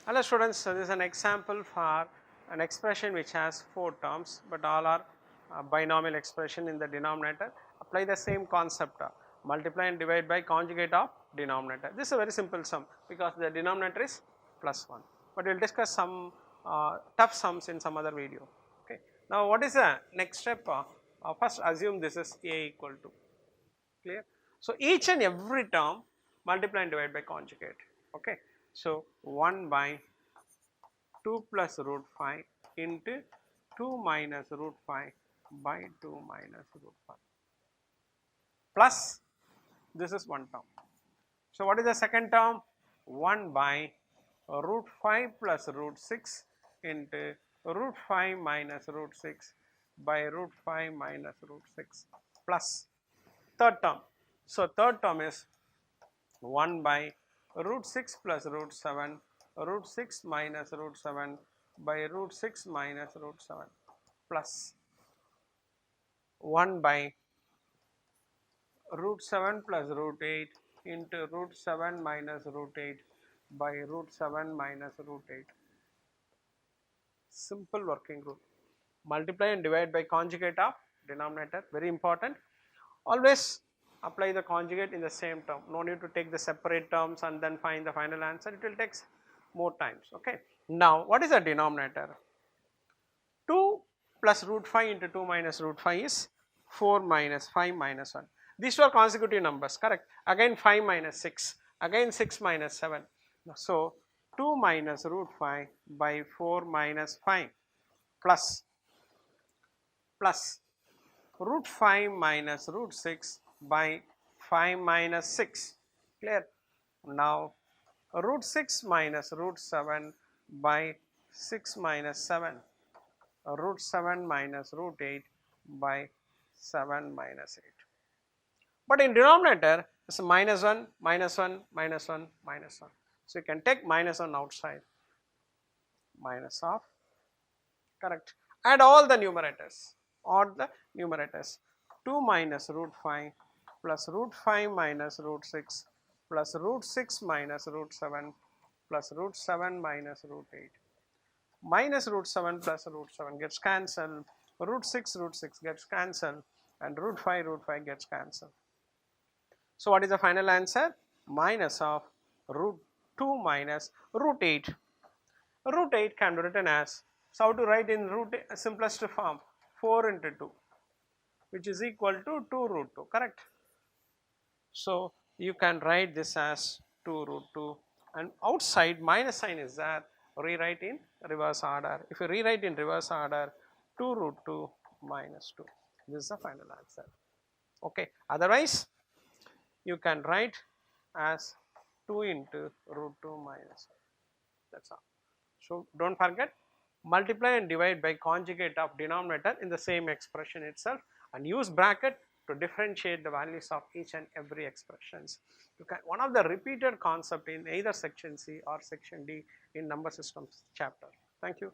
Hello students, so this is an example for an expression which has 4 terms, but all are binomial expression in the denominator. Apply the same concept, multiply and divide by conjugate of denominator. This is a very simple sum because the denominator is plus 1, but we will discuss some tough sums in some other video. Okay. Now what is the next step? First assume this is a equal to, clear. So each and every term multiply and divide by conjugate. Okay. So 1 by 2 plus root 5 into 2 minus root 5 by 2 minus root 5 plus this is one term. So what is the second term? 1 by root 5 plus root 6 into root 5 minus root 6 by root 5 minus root 6 plus third term. So third term is 1 by root 6 plus root 7 root 6 minus root 7 by root 6 minus root 7 plus 1 by root 7 plus root 8 into root 7 minus root 8 by root 7 minus root 8. Simple working rule. Multiply and divide by conjugate of denominator, very important. Always apply the conjugate in the same term. No need to take the separate terms and then find the final answer. It will take more times. Okay. Now, what is the denominator? 2 plus root 5 into 2 minus root 5 is 4 minus 5 minus 1. These two are consecutive numbers, correct? Again 5 minus 6, again 6 minus 7. So, 2 minus root 5 by 4 minus 5 plus root 5 minus root 6 by 5 minus 6, clear. Now root 6 minus root 7 by 6 minus 7, root 7 minus root 8 by 7 minus 8. But in denominator it's minus 1, minus 1, minus 1, minus 1. So you can take minus 1 outside, minus of, correct. Add all the numerators, 2 minus root 5 plus root 5 minus root 6 plus root 6 minus root 7 plus root 7 minus root 8. Minus root 7 plus root 7 gets cancelled, root 6 gets cancelled, and root 5 gets cancelled. So what is the final answer? Minus of root 2 minus root 8. Root 8 can be written as, so how to write in simplest form? 4 into 2, which is equal to 2 root 2, correct? So you can write this as 2 root 2, and outside minus sign is there, rewrite in reverse order. If you rewrite in reverse order, 2 root 2 minus 2, this is the final answer. Okay, otherwise you can write as 2 into root 2 minus 1, that's all. So don't forget, multiply and divide by conjugate of denominator in the same expression itself, and use bracket to differentiate the values of each and every expressions. You can, one of the repeated concept in either section C or section D in number systems chapter. Thank you.